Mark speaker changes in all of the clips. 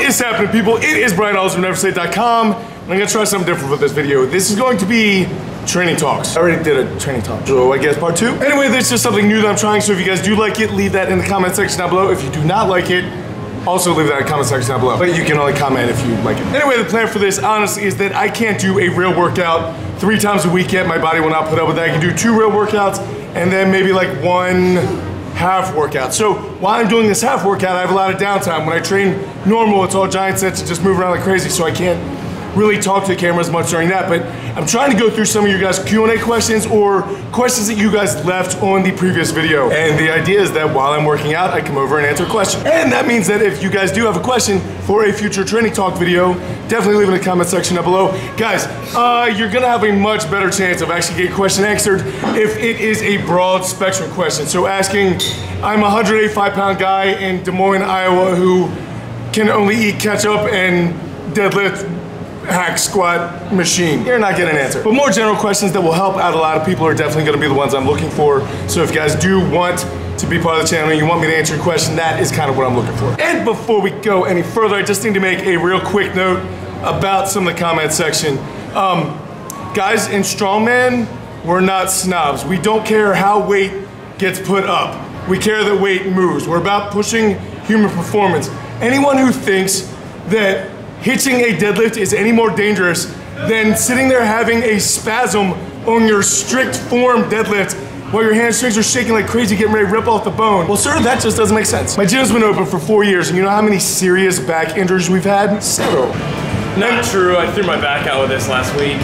Speaker 1: is happening, people? It is Brian Alsruhe from Neverstate.com, and I'm gonna try something different with this video. This is going to be training talks. I already did a training talk, so I guess part 2. Anyway, this is just something new that I'm trying, so if you guys do like it, leave that in the comment section down below. If you do not like it, also leave that in the comment section down below. But you can only comment if you like it. Anyway, the plan for this, honestly, is that I can't do a real workout 3 times a week yet. My body will not put up with that. I can do 2 real workouts, and then maybe like 1 half workout. So while I'm doing this half workout, I have a lot of downtime. When I train normal, it's all giant sets and just move around like crazy, so I can't really talk to the camera as much during that. But I'm trying to go through some of you guys' Q&A questions or questions that you guys left on the previous video. And the idea is that while I'm working out, I come over and answer a question. And that means that if you guys do have a question for a future training talk video, definitely leave it in the comment section down below. Guys, you're gonna have a much better chance of actually getting a question answered if it is a broad spectrum question. So asking, I'm a 185-pound guy in Des Moines, Iowa, who can only eat ketchup and deadlift hack squat machine. You're not getting an answer. But more general questions that will help out a lot of people are definitely gonna be the ones I'm looking for. So if you guys do want to be part of the channel and you want me to answer your question, that is kind of what I'm looking for. And before we go any further, I just need to make a real quick note about some of the comment section. Guys, in strongman, we're not snobs. We don't care how weight gets put up. We care that weight moves. We're about pushing human performance. Anyone who thinks that hitching a deadlift is any more dangerous than sitting there having a spasm on your strict form deadlift while your hamstrings are shaking like crazy, getting ready to rip off the bone. Well, sir, that just doesn't make sense. My gym's been open for 4 years, and you know how many serious back injuries we've had? Several.
Speaker 2: Not true, I threw my back out with this last week.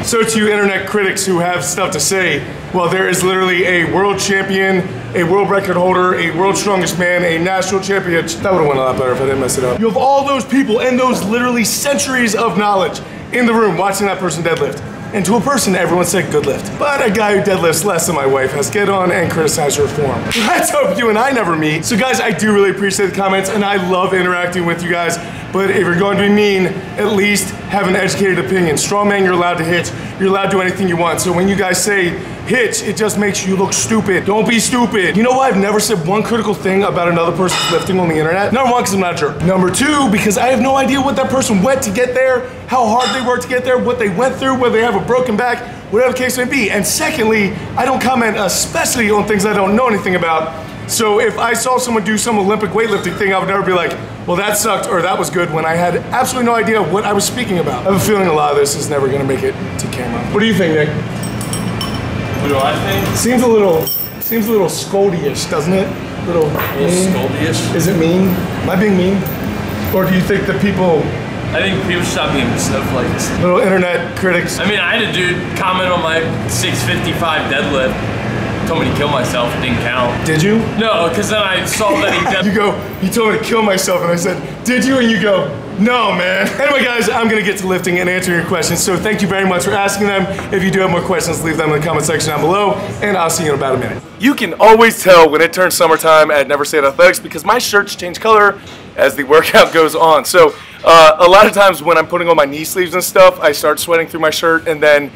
Speaker 1: So to you internet critics who have stuff to say, well, there is literally a world champion, a world record holder, a world's strongest man, a national champion. That would have went a lot better if I didn't mess it up. You have all those people and those literally centuries of knowledge in the room watching that person deadlift. And to a person, everyone said good lift. But a guy who deadlifts less than my wife has to get on and criticize her form. Let's hope you and I never meet. So guys, I do really appreciate the comments and I love interacting with you guys. But if you're going to be mean, at least have an educated opinion. Strongman, you're allowed to hitch. You're allowed to do anything you want. So when you guys say hitch, it just makes you look stupid. Don't be stupid. You know why I've never said one critical thing about another person's lifting on the internet? Number 1, because I'm not a jerk. Number 2, because I have no idea what that person went to get there, how hard they worked to get there, what they went through, whether they have a broken back, whatever the case may be. And secondly, I don't comment especially on things I don't know anything about. So if I saw someone do some Olympic weightlifting thing, I would never be like, well, that sucked or that was good, when I had absolutely no idea what I was speaking about. I have a feeling a lot of this is never gonna make it to camera. What do you think, Nick?
Speaker 2: What do I think?
Speaker 1: Seems a little scoldy-ish, doesn't it? A little
Speaker 2: scoldy-ish?
Speaker 1: Is it mean? Am I being mean? Or do you think that people...
Speaker 2: I think people should stop being stuff like this.
Speaker 1: Little internet critics.
Speaker 2: I mean, I had a dude comment on my 655 deadlift. Told me to kill myself, it didn't count.
Speaker 1: Did you? No,
Speaker 2: because then I saw that he
Speaker 1: you told me to kill myself, and I said, did you? And you go, no, man. Anyway, guys, I'm gonna get to lifting and answering your questions, so thank you very much for asking them. If you do have more questions, leave them in the comment section down below, and I'll see you in about a minute. You can always tell when it turns summertime at Neverstate Athletics because my shirts change color as the workout goes on. So a lot of times when I'm putting on my knee sleeves and stuff, I start sweating through my shirt, and then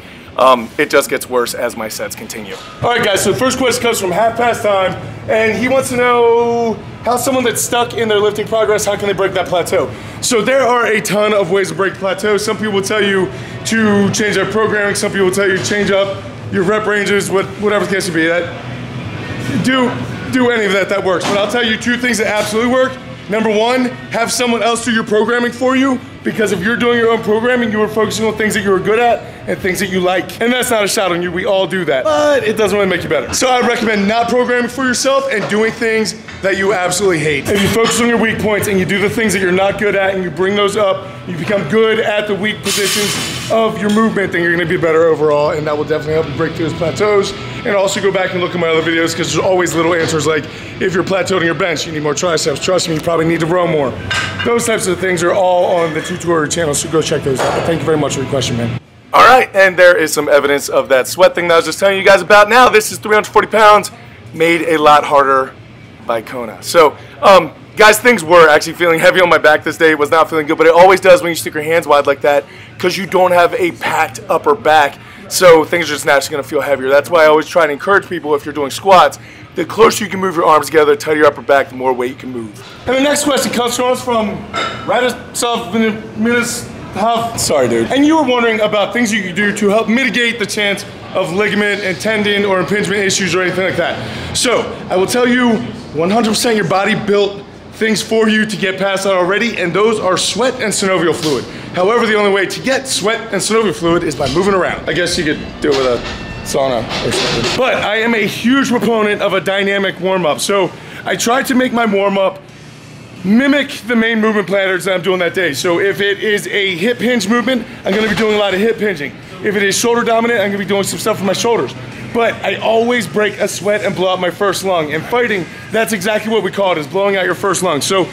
Speaker 1: it just gets worse as my sets continue. All right, guys, so the first question comes from Half Past Time, and he wants to know how someone that's stuck in their lifting progress, how can they break that plateau? So there are a ton of ways to break plateau. Some people will tell you to change their programming. Some people will tell you to change up your rep ranges, whatever the case may be. Do any of that works. But I'll tell you 2 things that absolutely work. Number 1, have someone else do your programming for you, because if you're doing your own programming, you are focusing on things that you're good at and things that you like. And that's not a shot on you, we all do that, but it doesn't really make you better. So I recommend not programming for yourself and doing things that you absolutely hate. If you focus on your weak points and you do the things that you're not good at and you bring those up, you become good at the weak positions of your movement, then you're gonna be better overall, and that will definitely help you break through those plateaus. And also go back and look at my other videos, because there's always little answers like, if you're plateaued on your bench, you need more triceps. Trust me, you probably need to row more. Those types of things are all on the tutorial channel, so go check those out. But thank you very much for your question, man. All right, and there is some evidence of that sweat thing that I was just telling you guys about. Now, this is 340 pounds, made a lot harder by Kona. So, guys, things were actually feeling heavy on my back this day. It was not feeling good, but it always does when you stick your hands wide like that, because you don't have a packed upper back. So things are just naturally gonna feel heavier. That's why I always try to encourage people, if you're doing squats, the closer you can move your arms together, tighter your upper back, the more weight you can move. And the next question comes to us from sorry, dude. And you were wondering about things you could do to help mitigate the chance of ligament and tendon or impingement issues or anything like that. So I will tell you 100% your body built things for you to get past that already, and those are sweat and synovial fluid. However, the only way to get sweat and synovial fluid is by moving around. I guess you could do it with a sauna or something. But I am a huge proponent of a dynamic warm-up. So I try to make my warm-up mimic the main movement patterns that I'm doing that day. So if it is a hip hinge movement, I'm gonna be doing a lot of hip hinging. If it is shoulder dominant, I'm gonna be doing some stuff with my shoulders. But I always break a sweat and blow out my first lung. In fighting, that's exactly what we call it, is blowing out your first lung. So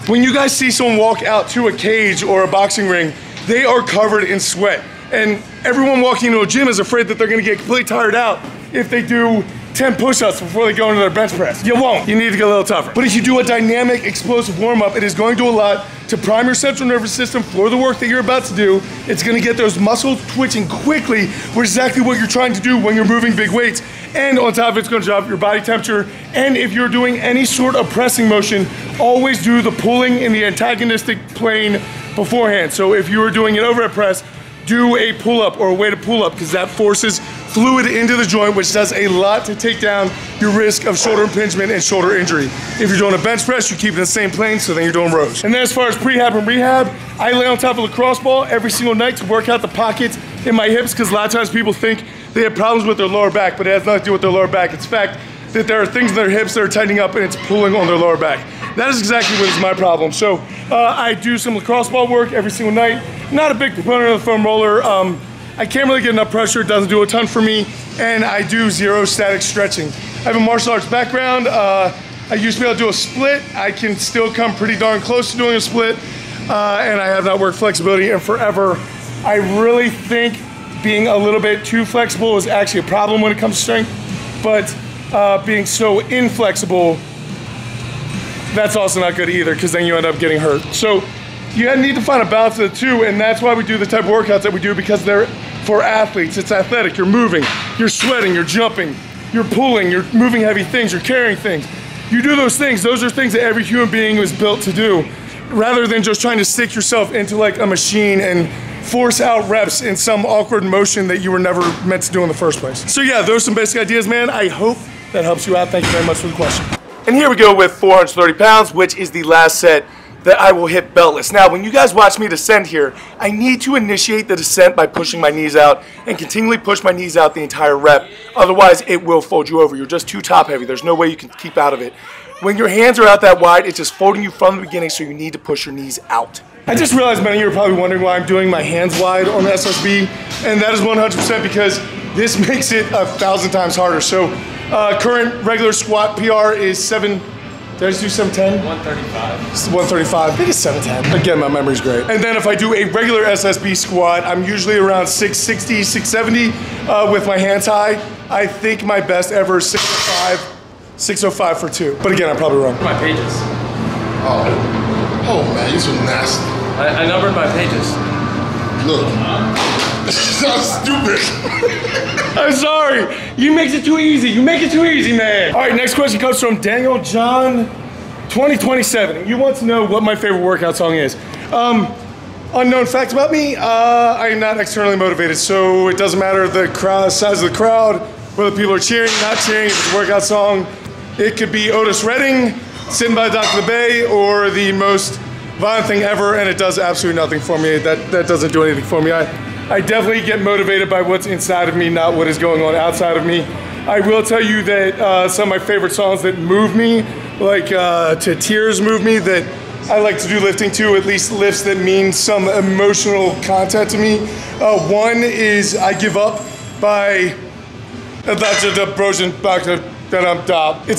Speaker 1: when you guys see someone walk out to a cage or a boxing ring, they are covered in sweat. And everyone walking into a gym is afraid that they're gonna get completely tired out if they do 10 push-ups before they go into their bench press. You won't. You need to get a little tougher. But if you do a dynamic, explosive warm-up, it is going to do a lot to prime your central nervous system for the work that you're about to do. It's gonna get those muscles twitching quickly, which is exactly what you're trying to do when you're moving big weights. And on top of it, it's gonna drop your body temperature. And if you're doing any sort of pressing motion, always do the pulling in the antagonistic plane beforehand. So if you are doing an overhead press, do a pull-up or a way to pull up, because that forces fluid into the joint, which does a lot to take down your risk of shoulder impingement and shoulder injury. If you're doing a bench press, you keep it in the same plane, so then you're doing rows. And then as far as prehab and rehab, I lay on top of the cross ball every single night to work out the pockets in my hips, because a lot of times people think they have problems with their lower back, but it has nothing to do with their lower back. It's the fact that there are things in their hips that are tightening up and it's pulling on their lower back. That is exactly what is my problem. So I do some lacrosse ball work every single night. Not a big proponent of the foam roller. I can't really get enough pressure. It doesn't do a ton for me. And I do zero static stretching. I have a martial arts background. I used to be able to do a split. I can still come pretty darn close to doing a split. And I have not worked flexibility in forever. I really think being a little bit too flexible is actually a problem when it comes to strength. But being so inflexible, that's also not good either, because then you end up getting hurt. So you need to find a balance of the two, and that's why we do the type of workouts that we do, because they're for athletes. It's athletic. You're moving, you're sweating, you're jumping, you're pulling, you're moving heavy things, you're carrying things. You do those things. Those are things that every human being was built to do, rather than just trying to stick yourself into like a machine and force out reps in some awkward motion that you were never meant to do in the first place. So yeah, those are some basic ideas, man. I hope that helps you out. Thank you very much for the question. And here we go with 430 pounds, which is the last set that I will hit beltless. Now, when you guys watch me descend here, I need to initiate the descent by pushing my knees out and continually push my knees out the entire rep. Otherwise, it will fold you over. You're just too top heavy. There's no way you can keep out of it. When your hands are out that wide, it's just folding you from the beginning, so you need to push your knees out. I just realized many of you are probably wondering why I'm doing my hands wide on the SSB, and that is 100% because this makes it 1,000 times harder. So current regular squat PR is 7, did I just do 710? 135. 135, I think it's 710. Again, my memory's great. And then if I do a regular SSB squat, I'm usually around 660, 670 with my hands high. I think my best ever is 605 for 2. But again, I'm probably wrong.
Speaker 2: My pages.
Speaker 3: Oh man, these are nasty.
Speaker 2: I numbered my pages.
Speaker 3: Look. This sounds stupid.
Speaker 1: I'm sorry. You make it too easy. You make it too easy, man. All right, next question comes from Daniel John 2027. You want to know what my favorite workout song is. Unknown fact about me, I am not externally motivated, so it doesn't matter the crowd, size of the crowd, whether people are cheering, not cheering, if it's a workout song. It could be Otis Redding, Sitting by the Dock of the Bay, or the most violent thing ever, and it does absolutely nothing for me. That doesn't do anything for me. I definitely get motivated by what's inside of me, not what is going on outside of me. I will tell you that some of my favorite songs that move me, like to tears move me, that I like to do lifting to, at least lifts that mean some emotional content to me. One is I Give Up by It's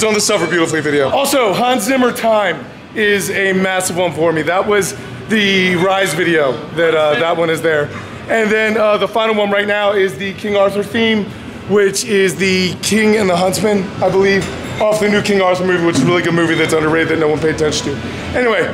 Speaker 1: on the Suffer Beautifully video. Also, Hans Zimmer Time is a massive one for me. That was the Rise video that one is there. And then the final one right now is the King Arthur theme, which is the King and the Huntsman, I believe, off the new King Arthur movie, which is a really good movie that's underrated that no one paid attention to. Anyway,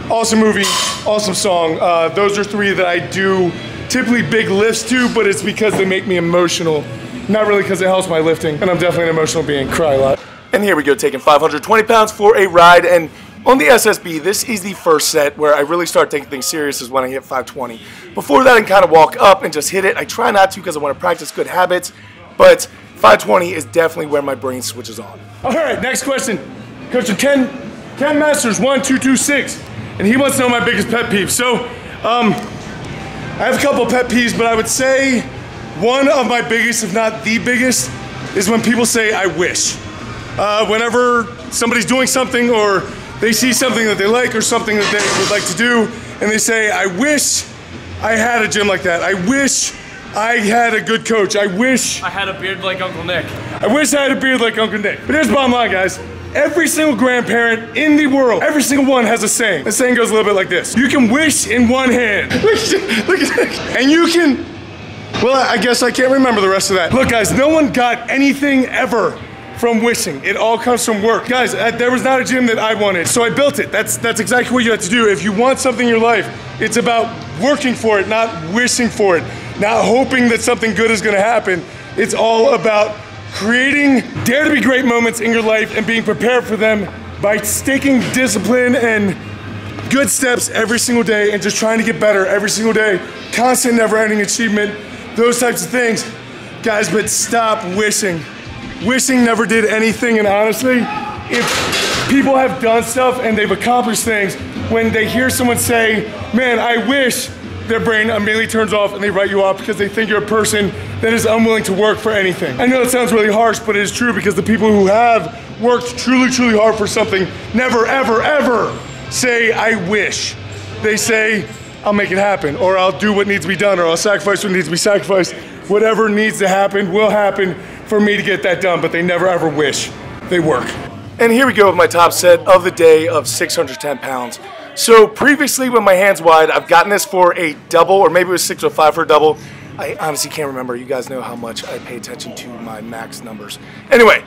Speaker 1: awesome movie, awesome song. Those are 3 that I do typically big lifts to, but it's because they make me emotional. Not really because it helps my lifting, and I'm definitely an emotional being, cry a lot. And here we go, taking 520 pounds for a ride. And on the SSB, this is the first set where I really start taking things serious is when I hit 520. Before that, I can kind of walk up and just hit it. I try not to because I want to practice good habits, but 520 is definitely where my brain switches on. All right, next question. Coach Ken Masters 1226, and he wants to know my biggest pet peeve. So, I have a couple pet peeves, but I would say one of my biggest, if not the biggest, is when people say I wish. Whenever somebody's doing something or they see something that they like or something that they would like to do, and they say, I wish I had a gym like that. I wish I had a good coach. I wish
Speaker 2: I had a beard like Uncle Nick.
Speaker 1: I wish I had a beard like Uncle Nick. But here's the bottom line, guys. Every single grandparent in the world, every single one has a saying. The saying goes a little bit like this. You can wish in one hand. Look at that. And you can, well, I guess I can't remember the rest of that. Look, guys, no one got anything ever from wishing. It all comes from work. Guys, there was not a gym that I wanted, so I built it. That's exactly what you have to do. If you want something in your life, it's about working for it, not wishing for it, not hoping that something good is gonna happen. It's all about creating dare to be great moments in your life and being prepared for them by taking discipline and good steps every single day and just trying to get better every single day. Constant, never-ending achievement, those types of things. Guys, but stop wishing. Wishing never did anything, and honestly, if people have done stuff and they've accomplished things, when they hear someone say, man, I wish, their brain immediately turns off and they write you off because they think you're a person that is unwilling to work for anything. I know it sounds really harsh, but it is true because the people who have worked truly, truly hard for something never, ever, ever say, I wish. They say, I'll make it happen, or I'll do what needs to be done, or I'll sacrifice what needs to be sacrificed. Whatever needs to happen will happen for me to get that done, but they never ever wish. They work. And here we go with my top set of the day of 610 pounds. So previously with my hands wide, I've gotten this for a double, or maybe it was 605 for a double. I honestly can't remember. You guys know how much I pay attention to my max numbers. Anyway,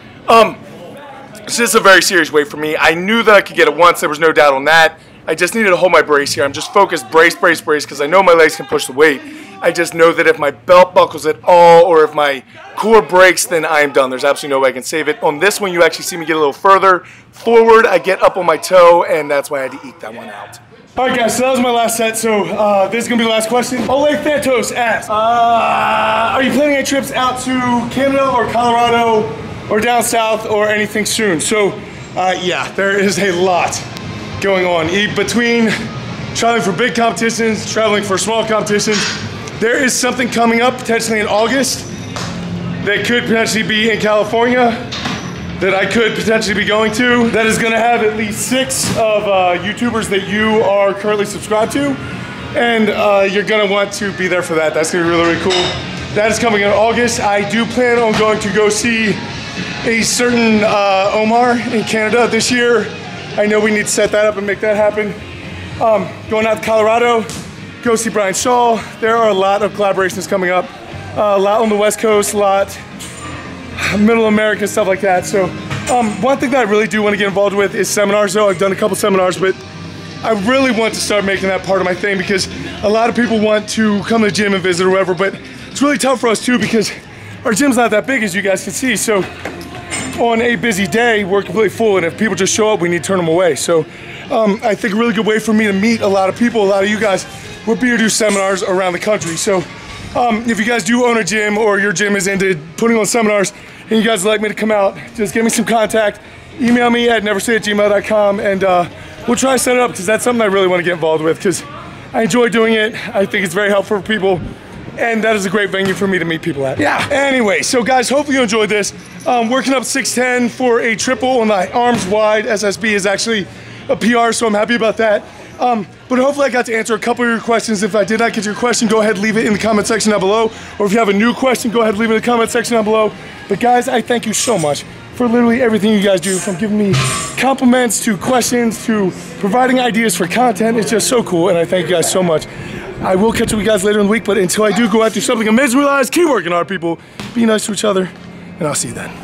Speaker 1: this is a very serious weight for me. I knew that I could get it once. There was no doubt on that. I just needed to hold my brace here. I'm just focused, brace, brace, brace, because I know my legs can push the weight. I just know that if my belt buckles at all or if my core breaks, then I am done. There's absolutely no way I can save it. On this one, you actually see me get a little further forward. I get up on my toe, and that's why I had to eke that one out. All right, guys, so that was my last set. So this is going to be the last question. Plateaus asks, are you planning any trips out to Canada or Colorado or down south or anything soon? So, yeah, there is a lot going on. Between traveling for big competitions, traveling for small competitions, there is something coming up potentially in August that could potentially be in California that I could potentially be going to that is going to have at least 6 of YouTubers that you are currently subscribed to, and you're going to want to be there for that. That's going to be really, really cool. That is coming in August. I do plan on going to go see a certain Omar in Canada this year. I know we need to set that up and make that happen. Going out to Colorado, go see Brian Shaw. There are a lot of collaborations coming up. A lot on the West Coast, a lot Middle America, stuff like that. So one thing that I really do want to get involved with is seminars though. I've done a couple seminars, but I really want to start making that part of my thing because a lot of people want to come to the gym and visit or whatever, but it's really tough for us too because our gym's not that big as you guys can see. So on a busy day, we're completely full, and if people just show up, we need to turn them away. So I think a really good way for me to meet a lot of people, a lot of you guys, would be to do seminars around the country. So if you guys do own a gym or your gym is into putting on seminars and you guys would like me to come out, just give me some contact, email me at neversay@gmail.com, and we'll try to set it up because that's something I really want to get involved with because I enjoy doing it. I think it's very helpful for people, and that is a great venue for me to meet people at. Yeah, anyway, so guys, hopefully you enjoyed this. Working up 610 for a triple on the arms wide SSB is actually a PR, so I'm happy about that. But hopefully I got to answer a couple of your questions. If I did not get your question, go ahead and leave it in the comment section down below. Or if you have a new question, go ahead and leave it in the comment section down below. But guys, I thank you so much for literally everything you guys do, from giving me compliments to questions to providing ideas for content. It's just so cool, and I thank you guys so much. I will catch up with you guys later in the week, but until I do go out do something amazing, realize, keep working hard, people. Be nice to each other, and I'll see you then.